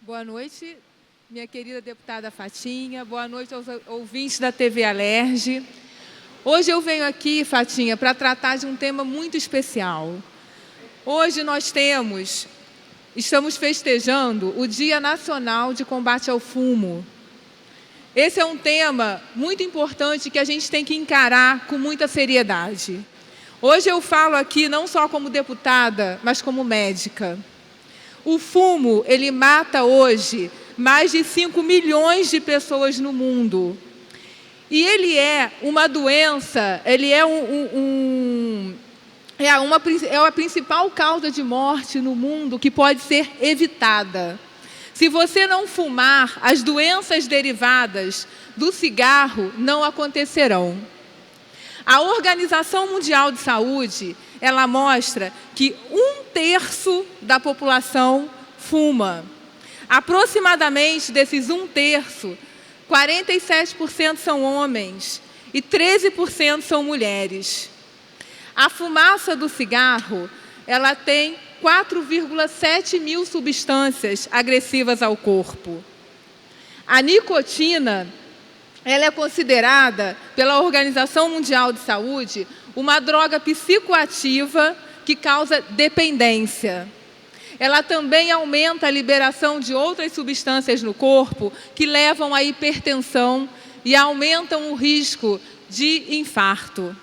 Boa noite, minha querida deputada Fatinha. Boa noite aos ouvintes da TV Alerj. Hoje eu venho aqui, Fatinha, para tratar de um tema muito especial. Hoje nós estamos festejando o Dia Nacional de Combate ao Fumo. Esse é um tema muito importante que a gente tem que encarar com muita seriedade. Hoje eu falo aqui não só como deputada, mas como médica. O fumo, ele mata hoje mais de 5 milhões de pessoas no mundo. E ele é uma doença, ele é a principal causa de morte no mundo que pode ser evitada. Se você não fumar, as doenças derivadas do cigarro não acontecerão. A Organização Mundial de Saúde, ela mostra que 1/3 da população fuma. Aproximadamente desses 1/3, 47% são homens e 13% são mulheres. A fumaça do cigarro, ela tem 4,7 mil substâncias agressivas ao corpo. A nicotina, ela é considerada pela Organização Mundial de Saúde uma droga psicoativa que causa dependência. Ela também aumenta a liberação de outras substâncias no corpo que levam à hipertensão e aumentam o risco de infarto.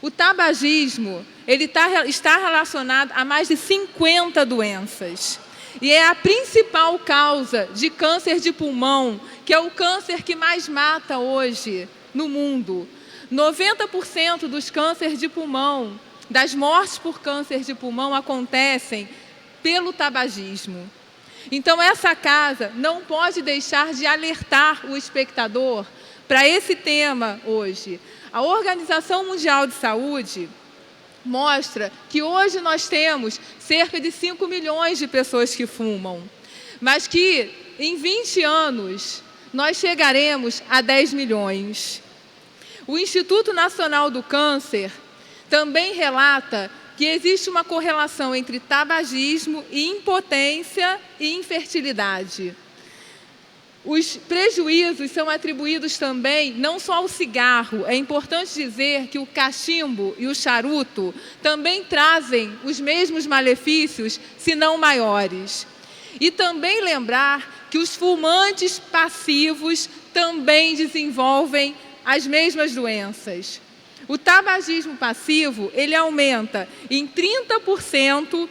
O tabagismo, ele está relacionado a mais de 50 doenças. E é a principal causa de câncer de pulmão, que é o câncer que mais mata hoje no mundo. 90% dos cânceres de pulmão, das mortes por câncer de pulmão, acontecem pelo tabagismo. Então, essa casa não pode deixar de alertar o espectador para esse tema hoje. A Organização Mundial de Saúde mostra que hoje nós temos cerca de 5 milhões de pessoas que fumam, mas que em 20 anos nós chegaremos a 10 milhões. O Instituto Nacional do Câncer também relata que existe uma correlação entre tabagismo e impotência e infertilidade. Os prejuízos são atribuídos também não só ao cigarro. É importante dizer que o cachimbo e o charuto também trazem os mesmos malefícios, se não maiores. E também lembrar que os fumantes passivos também desenvolvem as mesmas doenças. O tabagismo passivo, ele aumenta em 30%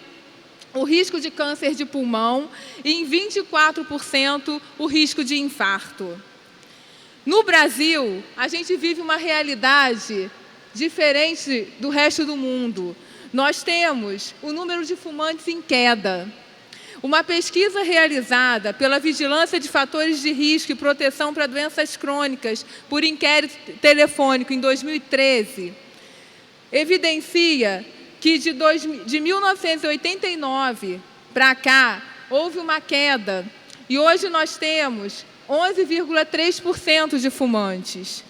o risco de câncer de pulmão e em 24% o risco de infarto. No Brasil, a gente vive uma realidade diferente do resto do mundo. Nós temos o número de fumantes em queda. Uma pesquisa realizada pela Vigilância de Fatores de Risco e Proteção para Doenças Crônicas por inquérito telefônico em 2013 evidencia que de 1989 para cá houve uma queda e hoje nós temos 11,3% de fumantes.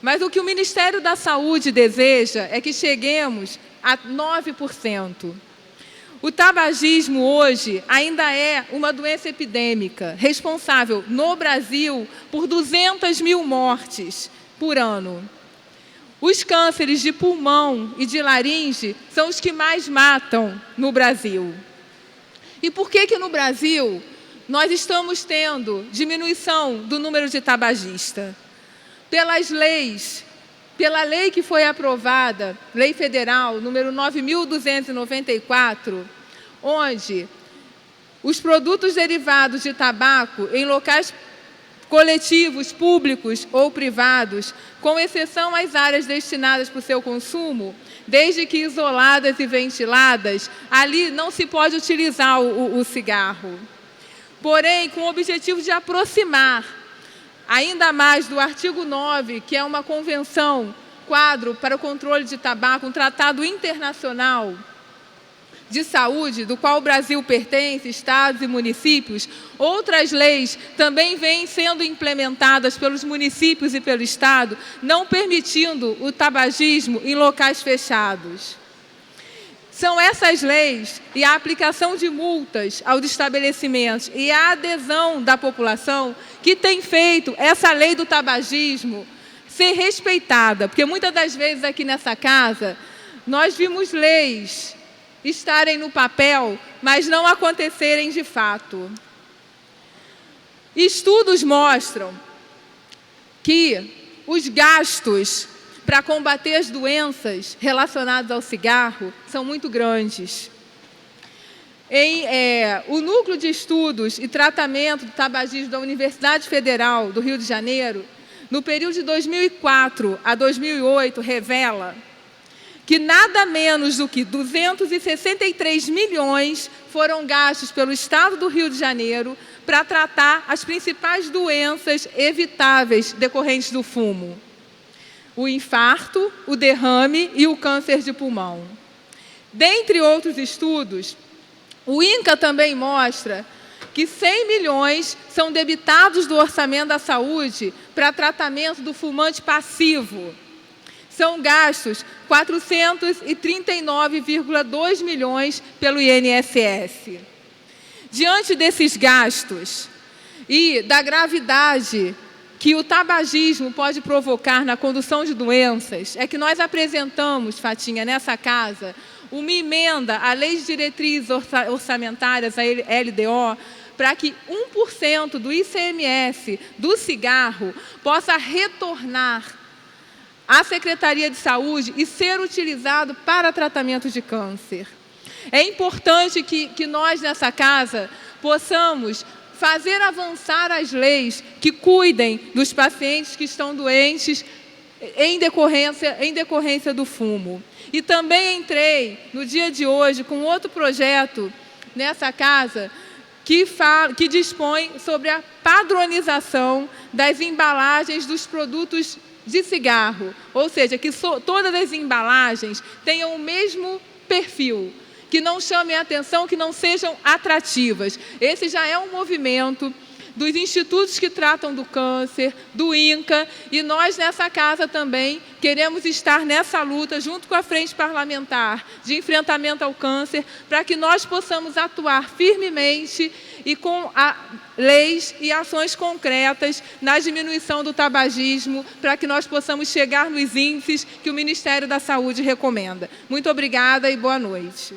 Mas o que o Ministério da Saúde deseja é que cheguemos a 9%. O tabagismo hoje ainda é uma doença epidêmica, responsável no Brasil por 200 mil mortes por ano. Os cânceres de pulmão e de laringe são os que mais matam no Brasil. E por que no Brasil nós estamos tendo diminuição do número de tabagistas? Pela lei que foi aprovada, Lei Federal número 9.294, onde os produtos derivados de tabaco em locais coletivos, públicos ou privados, com exceção às áreas destinadas para o seu consumo, desde que isoladas e ventiladas, ali não se pode utilizar o cigarro. Porém, com o objetivo de aproximar ainda mais do artigo 9, que é uma convenção quadro para o controle de tabaco, um tratado internacional de saúde, do qual o Brasil pertence, estados e municípios, outras leis também vêm sendo implementadas pelos municípios e pelo estado, não permitindo o tabagismo em locais fechados. São essas leis e a aplicação de multas aos estabelecimentos e a adesão da população que tem feito essa lei do tabagismo ser respeitada. Porque muitas das vezes aqui nessa casa, nós vimos leis estarem no papel, mas não acontecerem de fato. Estudos mostram que os gastos para combater as doenças relacionadas ao cigarro são muito grandes. O Núcleo de Estudos e Tratamento do Tabagismo da Universidade Federal do Rio de Janeiro, no período de 2004 a 2008, revela que nada menos do que 263 milhões foram gastos pelo Estado do Rio de Janeiro para tratar as principais doenças evitáveis decorrentes do fumo: o infarto, o derrame e o câncer de pulmão. Dentre outros estudos, o INCA também mostra que 100 milhões são debitados do orçamento da saúde para tratamento do fumante passivo. São gastos 439,2 milhões pelo INSS. Diante desses gastos e da gravidade que o tabagismo pode provocar na condução de doenças, é que nós apresentamos, Fatinha, nessa casa, uma emenda à Lei de Diretrizes Orçamentárias, a LDO, para que 1% do ICMS do cigarro possa retornar à Secretaria de Saúde e ser utilizado para tratamento de câncer. É importante que nós, nessa casa, possamos fazer avançar as leis que cuidem dos pacientes que estão doentes em decorrência do fumo. E também entrei, no dia de hoje, com outro projeto nessa casa que dispõe sobre a padronização das embalagens dos produtos de cigarro, ou seja, que todas as embalagens tenham o mesmo perfil, que não chamem a atenção, que não sejam atrativas. Esse já é um movimento dos institutos que tratam do câncer, do INCA, e nós nessa casa também queremos estar nessa luta junto com a Frente Parlamentar de Enfrentamento ao Câncer, para que nós possamos atuar firmemente e com leis e ações concretas na diminuição do tabagismo, para que nós possamos chegar nos índices que o Ministério da Saúde recomenda. Muito obrigada e boa noite.